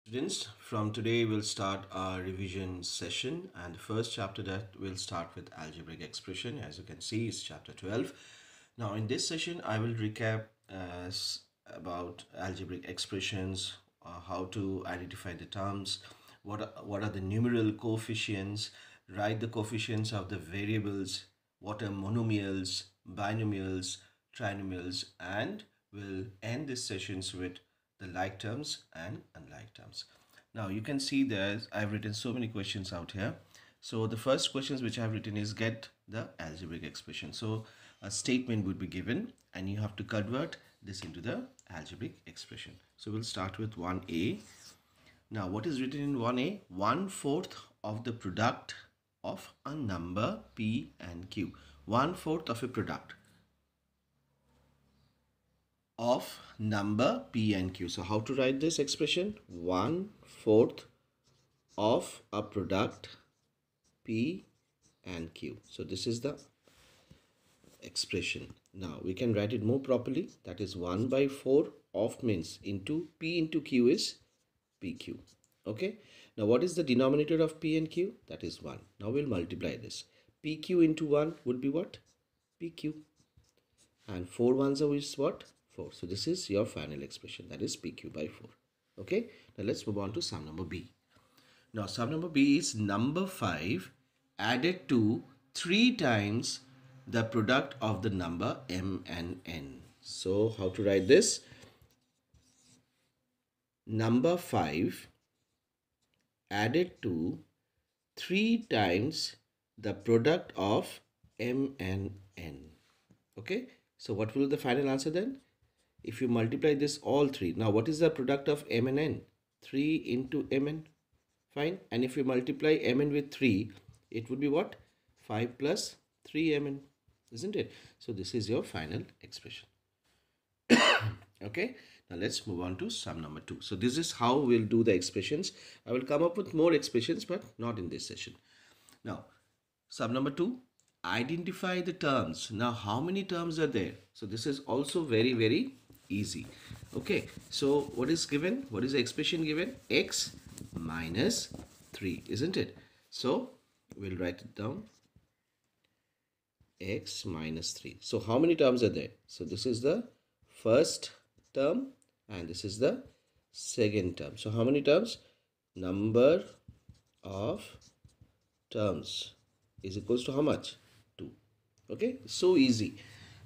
Students, from today we'll start our revision session, and the first chapter that we'll start with algebraic expression, as you can see, is chapter 12. Now in this session I will recap about algebraic expressions, how to identify the terms, what are the numeral coefficients, write the coefficients of the variables, what are monomials, binomials, trinomials, and we'll end these sessions with the like terms and unlike terms. Now you can see there's I've written so many questions out here. So the first questions which I've written is get the algebraic expression. So a statement would be given and you have to convert this into the algebraic expression. So we'll start with 1a. Now what is written in 1a? 1/4 of the product of a number p and q. 1/4 of a product of number p and q. So how to write this expression? 1/4 of a product p and q. So this is the expression. Now we can write it more properly. That is 1/4 of means into p into q is pq. Okay. Now what is the denominator of p and q? That is 1. Now we'll multiply this. pq into 1 would be what? pq. And 4 ones is what? 4. So this is your final expression, that is pq by 4. Okay. Now let's move on to sum number b. Now sum number b is number 5 added to 3 times the product of the number m and n. So how to write this? Number 5 added to 3 times the product of m and n. Okay. So what will be the final answer then? If you multiply this all 3. Now what is the product of m and n? 3 into mn. Fine. And if you multiply mn with 3, it would be what? 5 plus 3mn. Isn't it? So this is your final expression. Okay. Now let's move on to sum number 2. So this is how we'll do the expressions. I will come up with more expressions but not in this session. Now sum number 2. Identify the terms. Now how many terms are there? So this is also very easy. Okay, so what is given? What is the expression given? X minus 3, isn't it? So we'll write it down. X minus 3. So how many terms are there? So this is the first term and this is the second term. So how many terms? Number of terms is equals to how much? 2. Okay, so easy.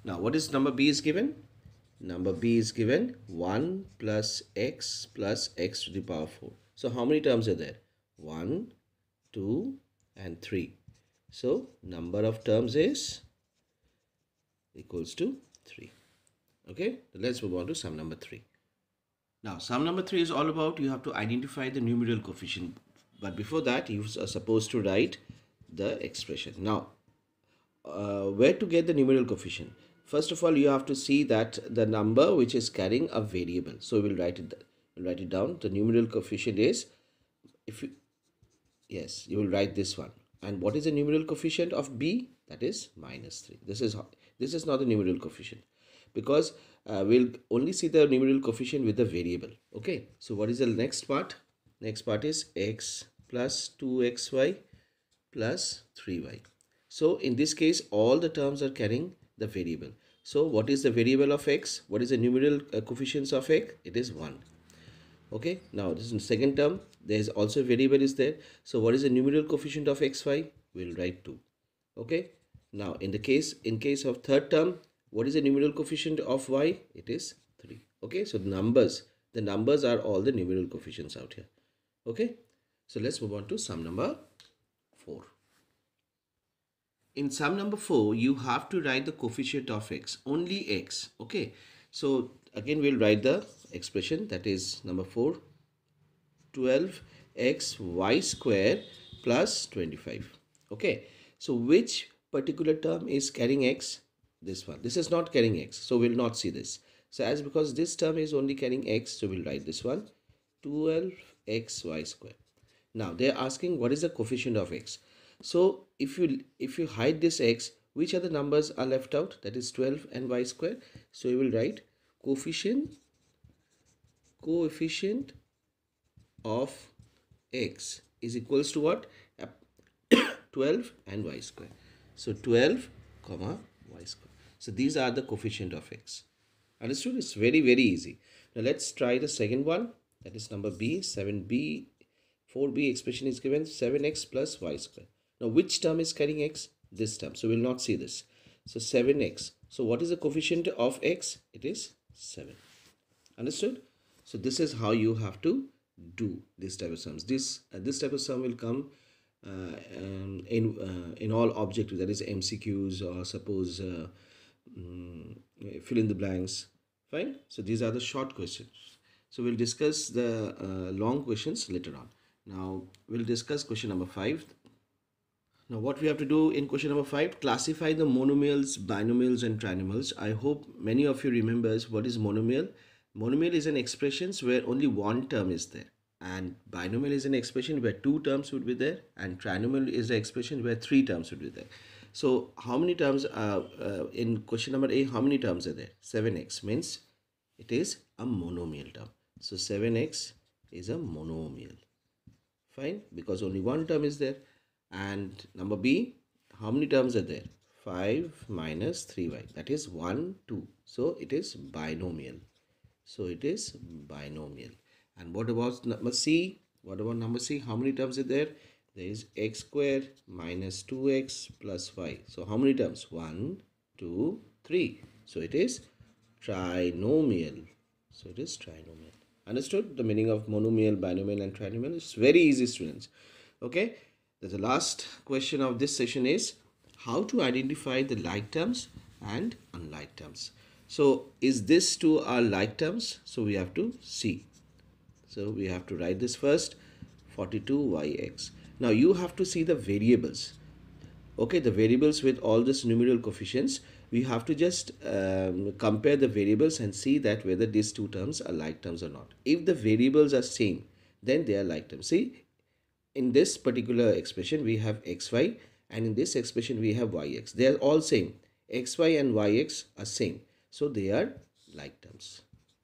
Now what is number b is given? Number b is given 1 plus x to the power 4. So how many terms are there? 1, 2 and 3. So number of terms is equals to 3. Okay, let's move on to sum number 3. Now sum number 3 is all about you have to identify the numeral coefficient. But before that you are supposed to write the expression. Now where to get the numeral coefficient? First of all, you have to see that the number which is carrying a variable. So we'll write it down. The numeral coefficient is, you will write this one. And what is the numeral coefficient of b? That is minus 3. This is not the numeral coefficient because we'll only see the numeral coefficient with the variable. Okay. So what is the next part? Next part is x plus 2xy plus 3y. So in this case, all the terms are carrying the variable. So what is the variable of x? What is the numeral coefficients of x? It is 1. Okay. Now this is the second term. There is also a variable is there. So what is the numeral coefficient of xy? We'll write 2. Okay. Now in case of third term, what is the numeral coefficient of y? It is 3. Okay. So the numbers are all the numeral coefficients out here. Okay. So let's move on to sum number 4. In sum number 4, you have to write the coefficient of x, only x. Okay. So again, we'll write the expression, that is number 4, 12xy square plus 25. Okay. So which particular term is carrying x? This one. This is not carrying x. So we'll not see this. So because this term is only carrying x, so we'll write this one, 12xy square. Now they're asking what is the coefficient of x. So if you hide this x, which other numbers are left out? That is 12 and y square. So you will write coefficient of x is equals to what? 12 and y square. So 12 comma y square. So these are the coefficient of x. Understood? It's very, very easy. Now let's try the second one. That is number B. 7b, 4b expression is given 7x plus y square. Now which term is carrying x? This term. So we'll not see this. So 7x. So what is the coefficient of x? It is 7. Understood? So this is how you have to do this type of sums. This type of sum will come in all objectives, that is MCQs, or suppose fill in the blanks. Fine. So these are the short questions. So we'll discuss the long questions later on. Now we'll discuss question number 5. Now what we have to do in question number 5, classify the monomials, binomials and trinomials. I hope many of you remembers what is monomial. Monomial is an expression where only one term is there, and binomial is an expression where two terms would be there, and trinomial is an expression where three terms would be there. So how many terms in question number A, how many terms are there? 7x means it is a monomial term. So 7x is a monomial. Fine, because only one term is there. And number B, how many terms are there? 5 minus 3y, that is 1, 2. So it is binomial. So it is binomial. And what about number C? What about number C? How many terms are there? There is x square minus 2x plus y. So how many terms? 1, 2, 3. So it is trinomial. So it is trinomial. Understood the meaning of monomial, binomial and trinomial? It's very easy, students. Okay. The last question of this session is how to identify the like terms and unlike terms. So is this two are like terms? So we have to see. So we have to write this first, 42yx. Now you have to see the variables. Okay, the variables with all these numeral coefficients. We have to just compare the variables and see that whether these two terms are like terms or not. If the variables are same, then they are like terms. See, in this particular expression we have xy, and in this expression we have yx. They are all same. Xy and yx are same. So they are like terms.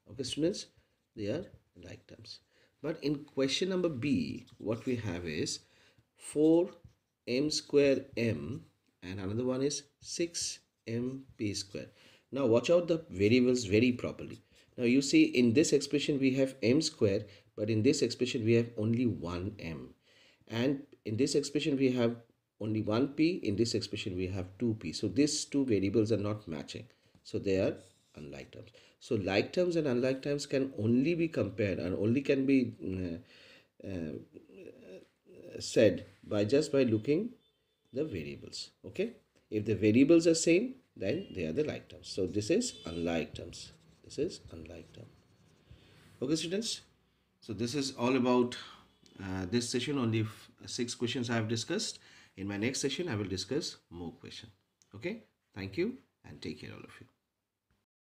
Okay, students, they are like terms. But in question number B, what we have is 4m square m and another one is 6mp square. Now watch out the variables very properly. Now you see in this expression we have m square, but in this expression we have only 1m. And in this expression we have only 1p, in this expression we have 2p. So these two variables are not matching. So they are unlike terms. So like terms and unlike terms can only be compared and only can be said by looking the variables. Okay. If the variables are same, then they are the like terms. So this is unlike terms. This is unlike term. Okay, students. So this is all about this session. Only 6 questions I have discussed. In my next session, I will discuss more questions. Okay. Thank you and take care, all of you.